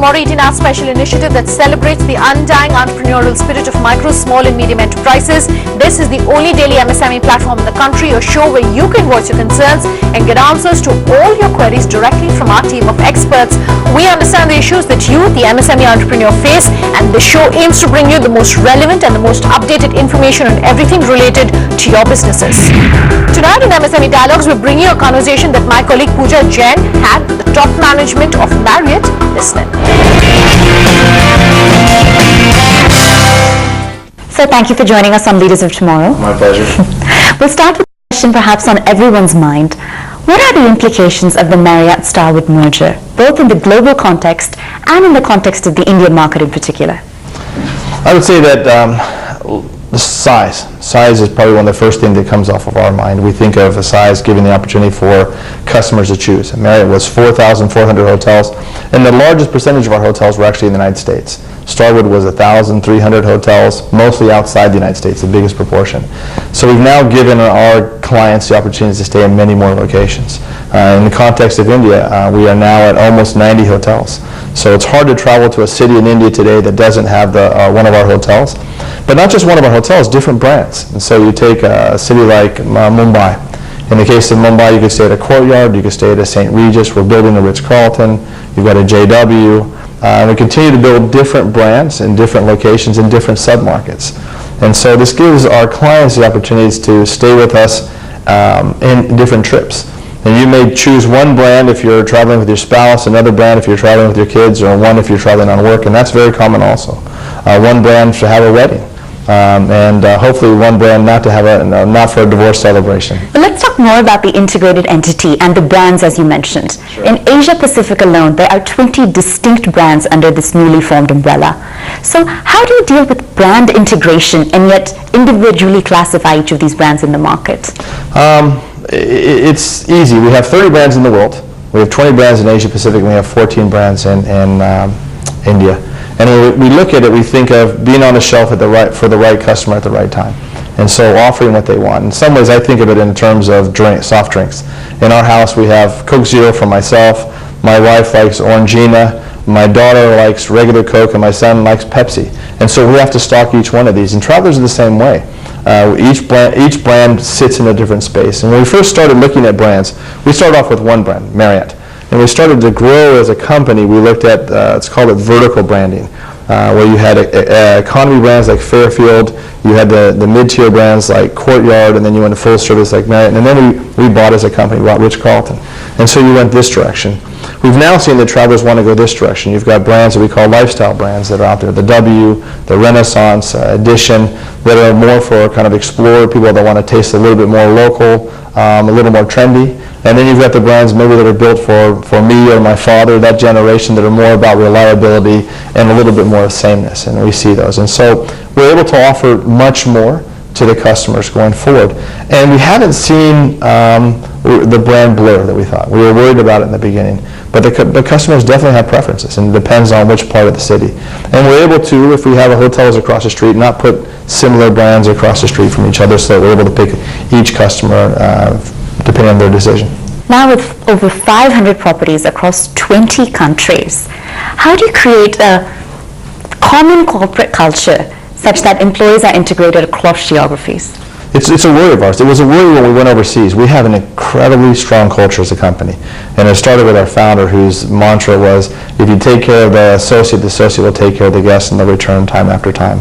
Tomorrow 18 Hour special initiative that celebrates the undying entrepreneurial spirit of micro, small and medium enterprises. This is the only daily MSME platform in the country, a show where you can voice your concerns and get answers to all your queries directly from our team of experts. We understand the issues that you, the MSME entrepreneur, face, and the show aims to bring you the most relevant and the most updated information on everything related to your businesses. Tonight in MSME Dialogues, we're bringing you a conversation that my colleague Pooja Jain had with the top management of Marriott. Listen. So thank you for joining us on Leaders of Tomorrow. My pleasure. We'll start with a question perhaps on everyone's mind. What are the implications of the Marriott-Starwood merger, both in the global context and in the context of the Indian market in particular? I would say that the size is probably one of the first things that comes off of our mind. We think of a size giving the opportunity for customers to choose. Marriott was 4,400 hotels, and the largest percentage of our hotels were actually in the United States. Starwood was 1,300 hotels, mostly outside the United States, the biggest proportion. So we've now given our clients the opportunity to stay in many more locations. In the context of India, we are now at almost 90 hotels. So it's hard to travel to a city in India today that doesn't have one of our hotels. But not just one of our hotels, different brands. And so you take a city like Mumbai. In the case of Mumbai, you could stay at a Courtyard, you could stay at a St. Regis, we're building a Ritz-Carlton, you've got a JW. We continue to build different brands in different locations in different submarkets. And so this gives our clients the opportunities to stay with us in different trips. And you may choose one brand if you're traveling with your spouse, another brand if you're traveling with your kids, or one if you're traveling on work, and that's very common also. One brand to have a wedding, and hopefully one brand not for a divorce celebration. But let's talk more about the integrated entity and the brands as you mentioned. Sure. In Asia Pacific alone, there are 20 distinct brands under this newly formed umbrella. So how do you deal with brand integration and yet individually classify each of these brands in the market? It's easy. We have 30 brands in the world. We have 20 brands in Asia Pacific, and we have 14 brands in India. And when we look at it, we think of being on the shelf for the right customer at the right time. And so offering what they want. In some ways, I think of it in terms of soft drinks. In our house, we have Coke Zero for myself. My wife likes Orangina. My daughter likes regular Coke, and my son likes Pepsi. And so we have to stock each one of these. And travelers are the same way. Each brand sits in a different space. And when we first started looking at brands, we started off with one brand, Marriott. And we started to grow as a company. We looked at, it's called vertical branding, where you had economy brands like Fairfield, you had the mid-tier brands like Courtyard, and then you went to full service like Marriott. And then we bought as a company, bought Ritz-Carlton. And so you went this direction. We've now seen that travelers want to go this direction. You've got brands that we call lifestyle brands that are out there, the W, the Renaissance, Edition, that are more for kind of explorer, people that want to taste a little bit more local, a little more trendy. And then you've got the brands maybe that are built for me or my father, that generation, that are more about reliability and a little bit more of sameness, and we see those. And so we're able to offer much more to the customers going forward. And we haven't seen the brand blur that we thought. We were worried about it in the beginning. But the customers definitely have preferences, and it depends on which part of the city. And we're able to, if we have hotels across the street, not put similar brands across the street from each other, so we're able to pick each customer depending on their decision. Now with over 500 properties across 20 countries, how do you create a common corporate culture such that employees are integrated across geographies? It's a worry of ours. It was a worry when we went overseas. We have an incredibly strong culture as a company. And it started with our founder, whose mantra was, if you take care of the associate will take care of the guest, and they'll return time after time.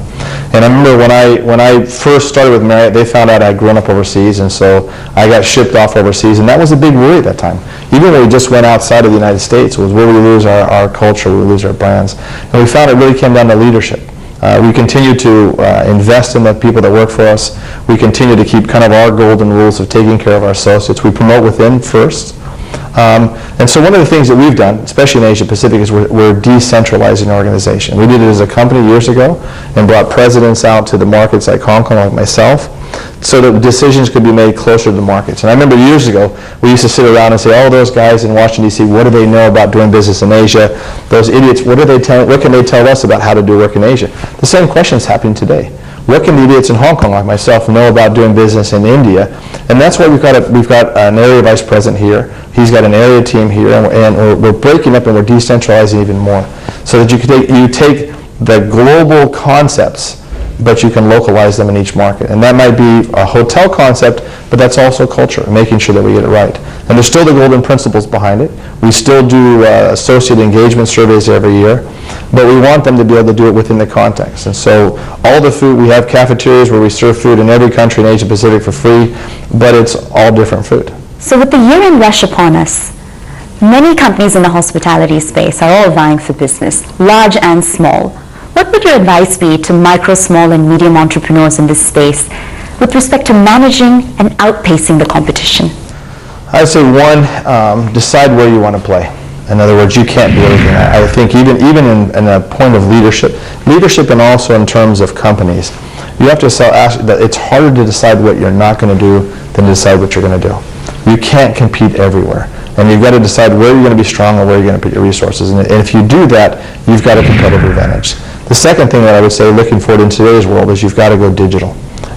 And I remember when I first started with Marriott, they found out I'd grown up overseas, and so I got shipped off overseas, and that was a big worry at that time. Even when we just went outside of the United States, was where we lose our culture, we lose our brands. And we found it really came down to leadership. We continue to invest in the people that work for us. We continue to keep kind of our golden rules of taking care of our associates. We promote within first. And so one of the things that we've done, especially in Asia Pacific, is we're decentralizing our organization. We did it as a company years ago and brought presidents out to the markets like Hong Kong, like myself, so that decisions could be made closer to the markets. And I remember years ago, we used to sit around and say, oh, those guys in Washington, D.C., what do they know about doing business in Asia? Those idiots, what can they tell us about how to do work in Asia? The same question is happening today. What can the idiots in Hong Kong like myself know about doing business in India? And that's why we've got an area vice president here. He's got an area team here, and we're breaking up and we're decentralizing even more, so that you take the global concepts, but you can localize them in each market. And that might be a hotel concept, but that's also culture, making sure that we get it right. And there's still the golden principles behind it. We still do associate engagement surveys every year, but we want them to be able to do it within the context. And so all the food, we have cafeterias where we serve food in every country in Asia Pacific for free, but it's all different food. So with the year-end rush upon us, many companies in the hospitality space are all vying for business, large and small. What would your advice be to micro, small, and medium entrepreneurs in this space with respect to managing and outpacing the competition? I'd say one, decide where you want to play. In other words, you can't do everything. I think even in a point of leadership and also in terms of companies, you have to ask that it's harder to decide what you're not going to do than to decide what you're going to do. You can't compete everywhere. And you've got to decide where you're going to be strong and where you're going to put your resources. And if you do that, you've got a competitive advantage. The second thing that I would say, looking forward in today's world, is you've got to go digital.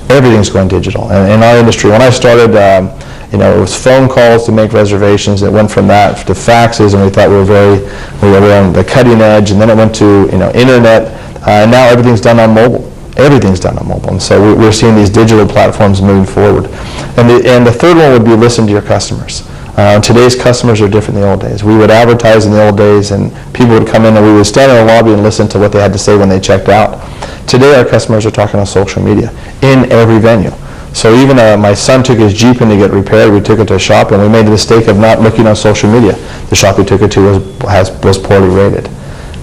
Everything's going digital. And in our industry, when I started, it was phone calls to make reservations. It went from that to faxes, and we thought we were on the cutting edge. And then it went to internet. And now everything's done on mobile. Everything's done on mobile. And so we're seeing these digital platforms moving forward. And the third one would be listen to your customers. Today's customers are different than the old days. We would advertise in the old days, and people would come in and we would stand in the lobby and listen to what they had to say when they checked out. Today our customers are talking on social media in every venue. So even my son took his Jeep in to get repaired. We took it to a shop, and we made the mistake of not looking on social media. The shop we took it to was poorly rated.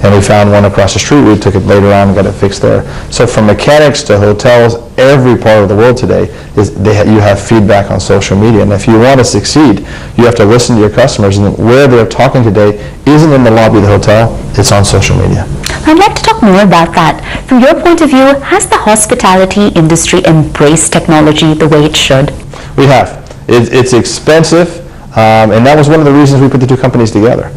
And we found one across the street. We took it later on and got it fixed there. So from mechanics to hotels, every part of the world today, you have feedback on social media. And if you want to succeed, you have to listen to your customers. And where they're talking today isn't in the lobby of the hotel, it's on social media. I'd like to talk more about that. From your point of view, has the hospitality industry embraced technology the way it should? We have. It's expensive, and that was one of the reasons we put the two companies together.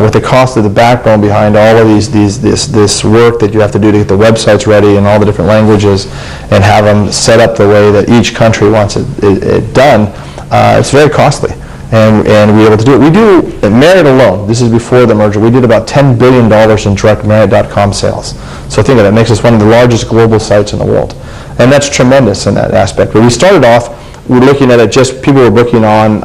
With the cost of the backbone behind all of this work that you have to do to get the websites ready in all the different languages and have them set up the way that each country wants it done, it's very costly. And we're able to do it. We do, at Marriott alone, this is before the merger, we did about $10 billion in direct Marriott.com sales. So think of that, makes us one of the largest global sites in the world. And that's tremendous in that aspect. But we started off, we were looking at it just, people were booking on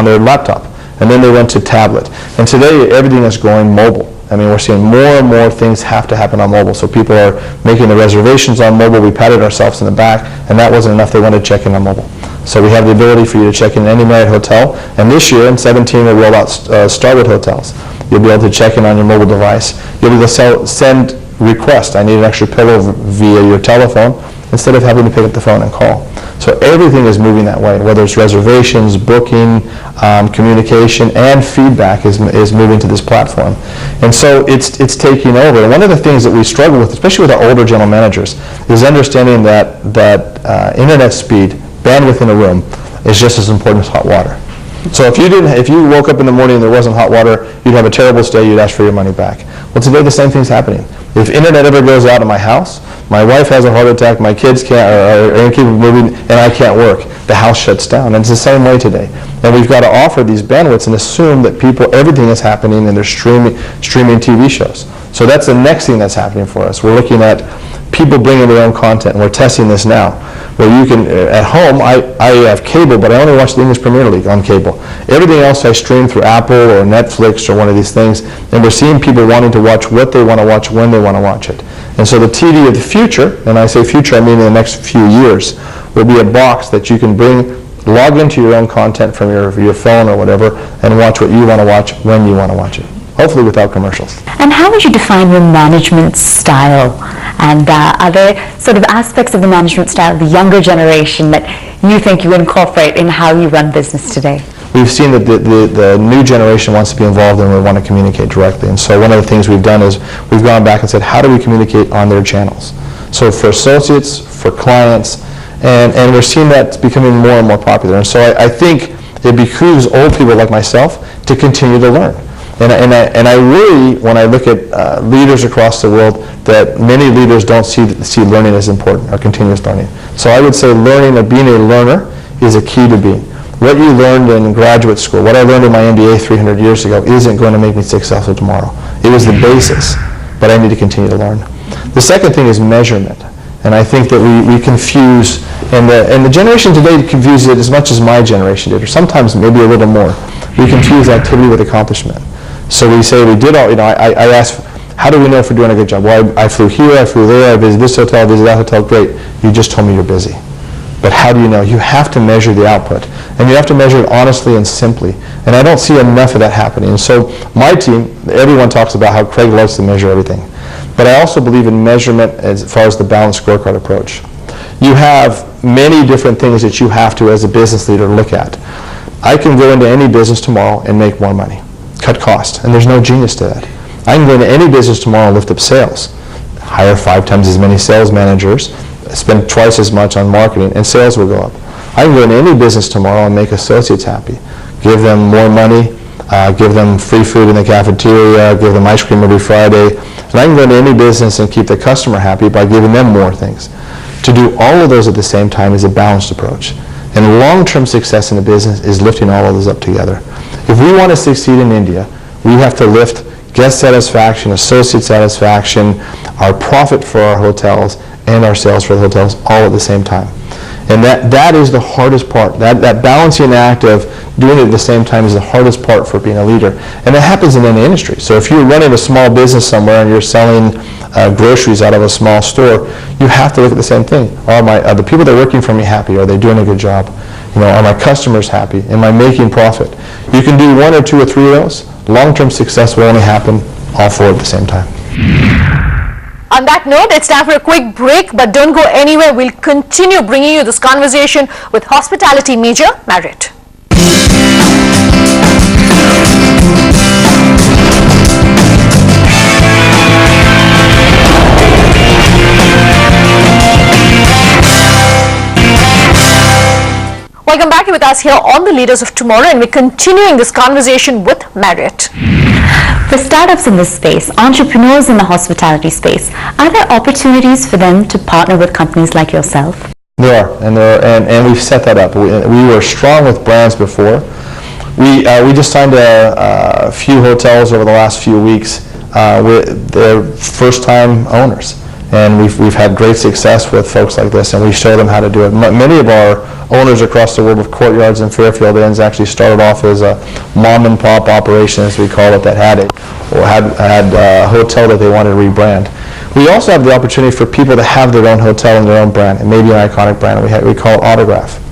their laptop. And then they went to tablet. And today, everything is going mobile. I mean, we're seeing more and more things have to happen on mobile. So people are making the reservations on mobile. We patted ourselves in the back, and that wasn't enough. They wanted to check in on mobile. So we have the ability for you to check in any Marriott hotel. And this year, in 2017, we'll roll out Starwood hotels. You'll be able to check in on your mobile device. You'll be able to send requests. I need an extra pillow via your telephone, instead of having to pick up the phone and call. So everything is moving that way, whether it's reservations, booking, communication, and feedback is moving to this platform. And so it's taking over. And one of the things that we struggle with, especially with our older general managers, is understanding that internet speed, bandwidth in a room, is just as important as hot water. So if you woke up in the morning and there wasn't hot water, you'd have a terrible stay, you'd ask for your money back. Well, today the same thing's happening. If internet ever goes out of my house, my wife has a heart attack, my kids can't keep moving, and I can't work, the house shuts down. And it's the same way today. And we've got to offer these bandwidths and assume that everything is happening and they're streaming TV shows. So that's the next thing that's happening for us. We're looking at people bringing their own content, and we're testing this now. Where you can, at home, I have cable, but I only watch the English Premier League on cable. Everything else I stream through Apple or Netflix or one of these things, and we're seeing people wanting to watch what they want to watch when they want to watch it. And so the TV of the future, and I say future, I mean in the next few years, will be a box that you can log into your own content from your phone or whatever, and watch what you want to watch when you want to watch it. Hopefully without commercials. And how would you define your management style? And are there sort of aspects of the management style of the younger generation that you think you incorporate in how you run business today? We've seen that the new generation wants to be involved and we want to communicate directly. And so one of the things we've done is we've gone back and said, how do we communicate on their channels? So for associates, for clients, and we're seeing that becoming more and more popular. And so I think it behooves old people like myself to continue to learn. And I worry when I look at leaders across the world that many leaders don't see learning as important or continuous learning. So I would say learning or being a learner is a key to being. What you learned in graduate school, what I learned in my MBA 300 years ago isn't going to make me successful tomorrow. It was the basis, but I need to continue to learn. The second thing is measurement. And I think that we confuse, and the generation today confuses it as much as my generation did, or sometimes maybe a little more. We confuse activity with accomplishment. So we say we did all, I ask, how do we know if we're doing a good job? Well, I flew here, I flew there, I visited this hotel, I visited that hotel, great. You just told me you're busy. But how do you know? You have to measure the output. And you have to measure it honestly and simply. And I don't see enough of that happening. And so my team, everyone talks about how Craig likes to measure everything. But I also believe in measurement as far as the balanced scorecard approach. You have many different things that you have to, as a business leader, look at. I can go into any business tomorrow and make more money, cut costs, and there's no genius to that. I can go into any business tomorrow and lift up sales, hire 5 times as many sales managers, spend twice as much on marketing, and sales will go up. I can go into any business tomorrow and make associates happy, give them more money, give them free food in the cafeteria, give them ice cream every Friday, and I can go into any business and keep the customer happy by giving them more things. To do all of those at the same time is a balanced approach. And long-term success in a business is lifting all of those up together. If we want to succeed in India, we have to lift guest satisfaction, associate satisfaction, our profit for our hotels, and our sales for the hotels all at the same time. And that is the hardest part. That balancing act of doing it at the same time is the hardest part for being a leader. And it happens in any industry. So if you're running a small business somewhere and you're selling groceries out of a small store, you have to look at the same thing. Are the people that are working for me happy? Are they doing a good job? Are my customers happy? Am I making profit? You can do 1 or 2 or 3 of those. Long-term success will only happen all 4 at the same time. On that note, it's time for a quick break, but don't go anywhere. We'll continue bringing you this conversation with hospitality major Marriott. Welcome back. You're with us here on The Leaders of Tomorrow, and we're continuing this conversation with Marriott. For startups in this space, entrepreneurs in the hospitality space, are there opportunities for them to partner with companies like yourself? There are, and we've set that up. We were strong with brands before. We just signed a few hotels over the last few weeks with their first-time owners. And we've had great success with folks like this, and we show them how to do it. Many of our owners across the world with Courtyards and Fairfield Inns actually started off as a mom-and-pop operation, as we call it, that had a hotel that they wanted to rebrand. We also have the opportunity for people to have their own hotel and their own brand, and maybe an iconic brand. We call it Autograph.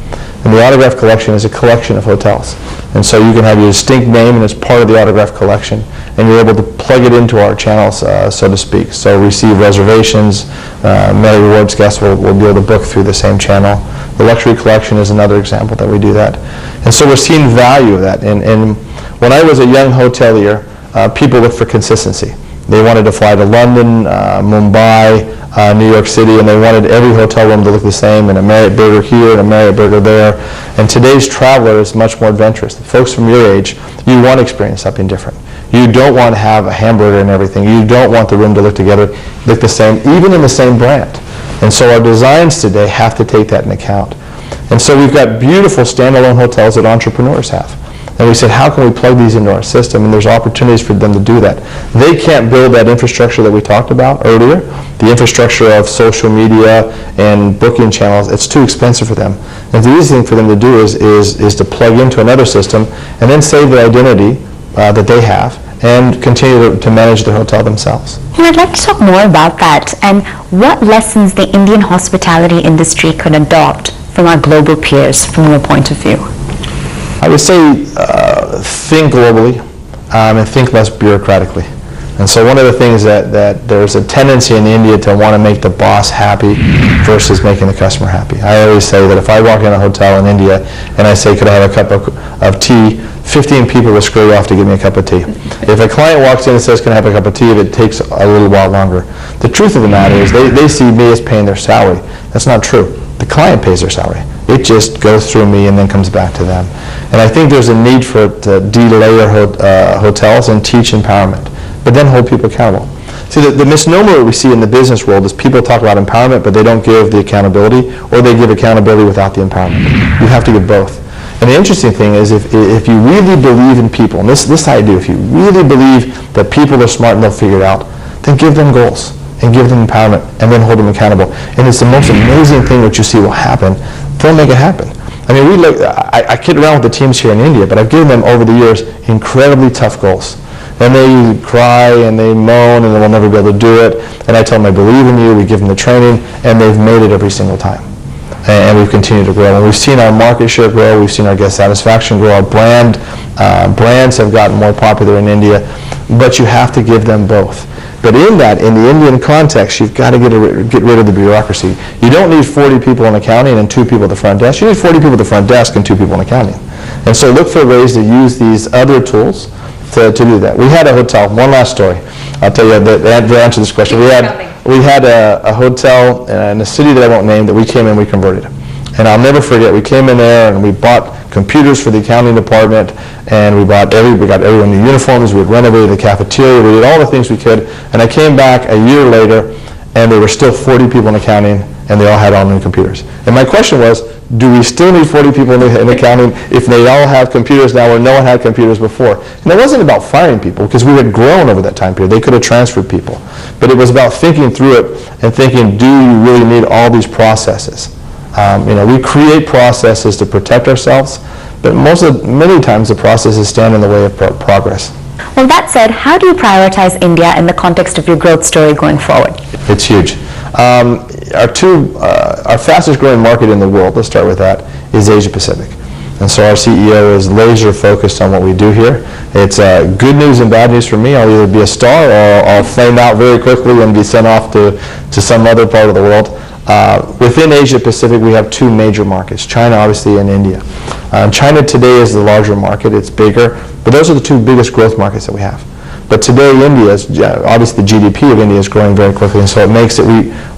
And the Autograph collection is a collection of hotels. And so you can have your distinct name, and it's part of the Autograph collection, and you're able to plug it into our channels, so to speak. So receive reservations, Marriott Rewards guests will be able to book through the same channel. The Luxury Collection is another example that we do that. And so we're seeing value of that. And when I was a young hotelier, people looked for consistency. They wanted to fly to London, Mumbai, New York City, and they wanted every hotel room to look the same, and a Marriott burger here and a Marriott burger there. And today's traveler is much more adventurous. The folks from your age, you want to experience something different. You don't want to have a hamburger and everything. You don't want the room to look the same, even in the same brand. And so our designs today have to take that into account. And so we've got beautiful standalone hotels that entrepreneurs have. And we said, how can we plug these into our system? And there's opportunities for them to do that. They can't build that infrastructure that we talked about earlier, the infrastructure of social media and booking channels. It's too expensive for them. And the easy thing for them to do is to plug into another system and then save the identity that they have and continue to manage their hotel themselves. And I'd like to talk more about that and what lessons the Indian hospitality industry could adopt from our global peers from your point of view. I would say think globally and think less bureaucratically. And so one of the things that there's a tendency in India to want to make the boss happy versus making the customer happy. I always say that if I walk in a hotel in India and I say, could I have a cup of tea, 15 people will scurry off to give me a cup of tea. If a client walks in and says, can I have a cup of tea, it takes a little while longer. The truth of the matter is they see me as paying their salary. That's not true. The client pays their salary. It just goes through me and then comes back to them. And I think there's a need for it to de-layer hotels and teach empowerment, but then hold people accountable. See, the misnomer we see in the business world is people talk about empowerment, but they don't give the accountability, or they give accountability without the empowerment. You have to give both. And the interesting thing is, if you really believe in people, and this is how you do, if you really believe that people are smart and they'll figure it out, then give them goals and give them empowerment and then hold them accountable. And it's the most amazing thing what you see will happen. They'll make it happen. I mean, I kid around with the teams here in India, but I've given them over the years incredibly tough goals. And they cry and they moan and they'll never be able to do it. And I tell them, I believe in you, we give them the training, and they've made it every single time. And we've continued to grow. And we've seen our market share grow, we've seen our guest satisfaction grow, our brands have gotten more popular in India, but you have to give them both. But in the Indian context, you've got to get rid of the bureaucracy. You don't need 40 people in accounting and 2 people at the front desk. You need 40 people at the front desk and 2 people in accounting. And so look for ways to use these other tools to do that. We had a hotel, one last story. I'll tell you to answer this question. We had a hotel in a city that I won't name that we came in, we converted. And I'll never forget, we came in there and we bought computers for the accounting department, and we got everyone new uniforms, we had renovated the cafeteria, we did all the things we could, and I came back a year later and there were still 40 people in accounting and they all had all new computers. And my question was, do we still need 40 people in accounting if they all have computers now where no one had computers before? And it wasn't about firing people, because we had grown over that time period. They could have transferred people. But it was about thinking through it and thinking, do you really need all these processes? We create processes to protect ourselves, but many times the processes stand in the way of progress. Well, that said, how do you prioritize India in the context of your growth story going forward? It's huge. Our fastest growing market in the world, let's start with that, is Asia Pacific. And so our CEO is laser focused on what we do here. It's good news and bad news for me. I'll either be a star or I'll flame out very quickly and be sent off to some other part of the world. Within Asia Pacific, we have 2 major markets, China obviously and India. China today is the larger market, it's bigger, but those are the 2 biggest growth markets that we have. But today India is, obviously the GDP of India is growing very quickly, and so it makes it,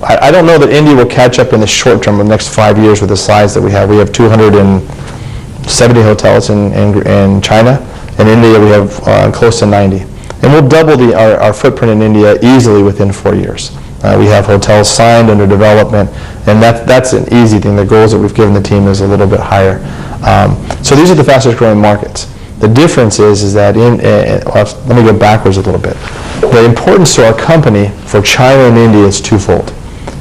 I don't know that India will catch up in the short term, in the next 5 years with the size that we have. We have 270 hotels in China. In India we have close to 90. And we'll double our footprint in India easily within 4 years. We have hotels signed under development, and that's an easy thing. The goals that we've given the team is a little bit higher. So these are the fastest growing markets. The difference is that let me go backwards a little bit. The importance to our company for China and India is twofold.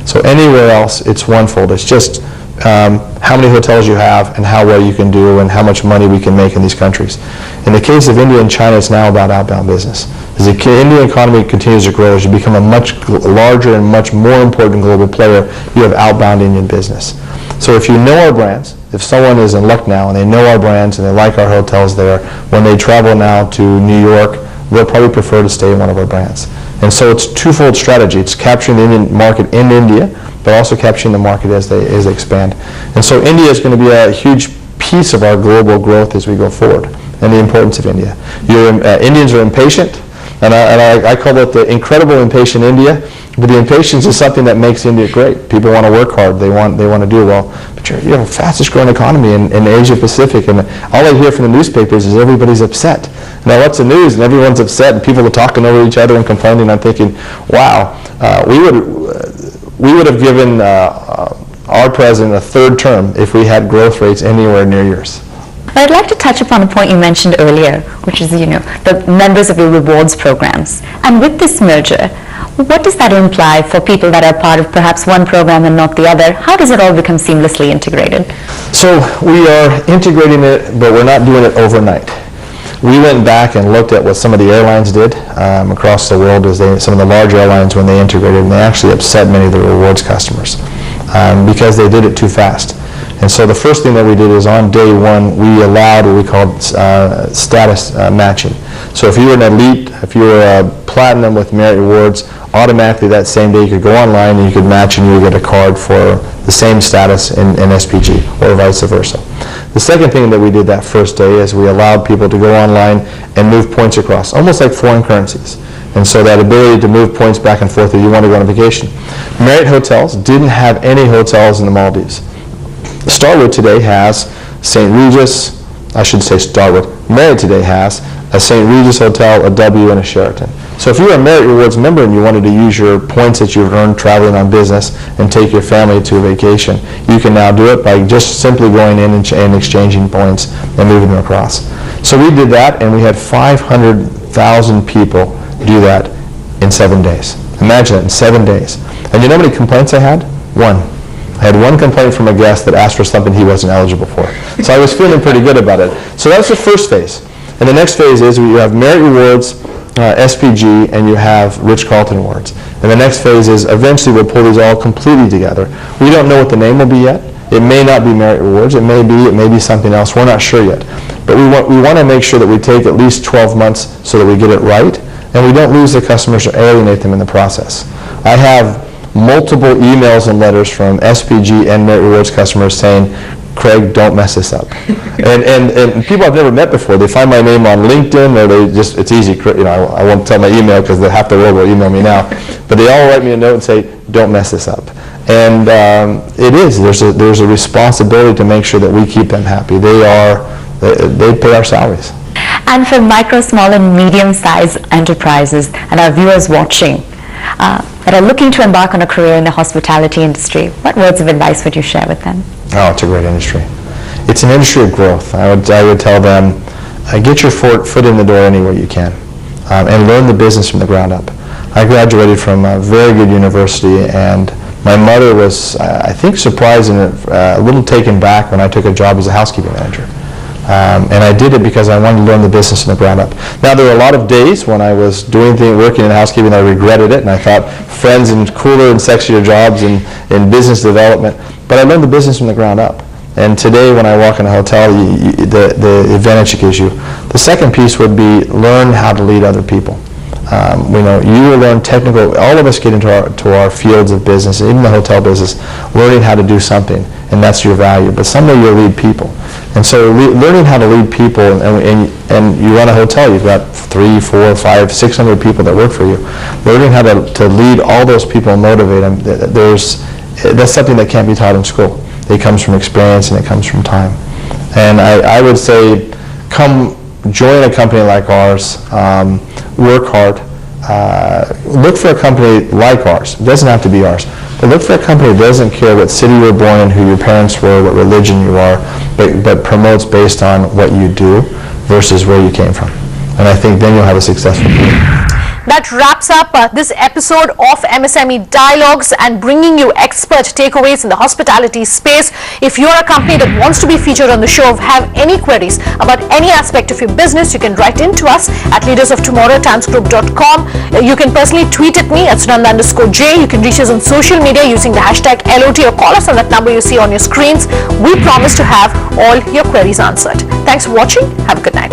So anywhere else, it's onefold. It's just how many hotels you have and how well you can do and how much money we can make in these countries. In the case of India and China, it's now about outbound business. As the Indian economy continues to grow, as you become a much larger and much more important global player, you have outbound Indian business. So if you know our brands, if someone is in Lucknow and they know our brands and they like our hotels there, when they travel now to New York, they'll probably prefer to stay in one of our brands. And so it's a twofold strategy. It's capturing the Indian market in India, but also capturing the market as they expand. And so India is going to be a huge piece of our global growth as we go forward, and the importance of India. Indians are impatient, and I call it the incredible impatient India. But the impatience is something that makes India great. People want to work hard. They want to do well. But you're the fastest growing economy in Asia Pacific, and all I hear from the newspapers is everybody's upset. Now what's the news? And everyone's upset, and people are talking over each other and complaining. I'm thinking, wow, we would have given our president a 3rd term if we had growth rates anywhere near yours. I'd like to touch upon a point you mentioned earlier, which is, the members of your rewards programs. And with this merger, what does that imply for people that are part of perhaps one program and not the other? How does it all become seamlessly integrated? So we are integrating it, but we're not doing it overnight. We went back and looked at what some of the airlines did across the world, some of the large airlines, when they integrated, and they actually upset many of the rewards customers because they did it too fast. And so the first thing that we did is on day one, we allowed what we called status matching. So if you were an elite, if you were a platinum with Marriott Rewards, automatically that same day you could go online and you could match and you would get a card for the same status in SPG, or vice versa. The second thing that we did that first day is we allowed people to go online and move points across, almost like foreign currencies. And so that ability to move points back and forth if you want to go on vacation. Marriott hotels didn't have any hotels in the Maldives. Starwood today has St. Regis, I should say Starwood. Marriott today has a St. Regis hotel, a W, and a Sheraton. So if you're a Marriott Rewards member and you wanted to use your points that you've earned traveling on business and take your family to a vacation, you can now do it by just simply going in and exchanging points and moving them across. So we did that, and we had 500,000 people do that in 7 days. Imagine that, in 7 days. And you know how many complaints I had? One. I had one complaint from a guest that asked for something he wasn't eligible for. So I was feeling pretty good about it. So that's the first phase. And the next phase is you have Marriott Rewards, SPG, and you have Ritz-Carlton Rewards. And the next phase is eventually we'll pull these all completely together. We don't know what the name will be yet. It may not be Marriott Rewards. It may be something else. We're not sure yet. But we want to make sure that we take at least 12 months so that we get it right, and we don't lose the customers or alienate them in the process. I have multiple emails and letters from SPG and Marriott Rewards customers saying, Craig, don't mess this up. and people I've never met before, they find my name on LinkedIn, or they just, it's easy, I won't tell my email because half the world will email me now, but they all write me a note and say, don't mess this up. And there's a responsibility to make sure that we keep them happy. They pay our salaries. And for micro, small, and medium-sized enterprises and our viewers watching that are looking to embark on a career in the hospitality industry, what words of advice would you share with them? Oh, it's a great industry. It's an industry of growth. I would tell them, get your foot in the door anywhere you can, and learn the business from the ground up. I graduated from a very good university, and my mother was, I think, surprised and a little taken back when I took a job as a housekeeping manager. And I did it because I wanted to learn the business from the ground up. Now, there were a lot of days when I was working in housekeeping, I regretted it, and I thought friends in cooler and sexier jobs in business development. But I learned the business from the ground up. And today, when I walk in a hotel, the advantage it gives you. The second piece would be learn how to lead other people. You will learn technical. All of us get into our fields of business, even the hotel business, learning how to do something, and that's your value. But someday you'll lead people, and so learning how to lead people. And you run a hotel. You've got 300, 400, 500, 600 people that work for you. Learning how to lead all those people and motivate them. That's something that can't be taught in school. It comes from experience and it comes from time. And I would say, come join a company like ours. Work hard. Look for a company like ours. It doesn't have to be ours. But look for a company that doesn't care what city you were born in, who your parents were, what religion you are, but promotes based on what you do versus where you came from. And I think then you'll have a successful career. That wraps up this episode of MSME Dialogues and bringing you expert takeaways in the hospitality space. If you're a company that wants to be featured on the show, have any queries about any aspect of your business, you can write in to us at leadersoftomorrow@timesgroup.com. You can personally tweet at me at Sunanda_J. You can reach us on social media using the hashtag LOT or call us on that number you see on your screens. We promise to have all your queries answered. Thanks for watching. Have a good night.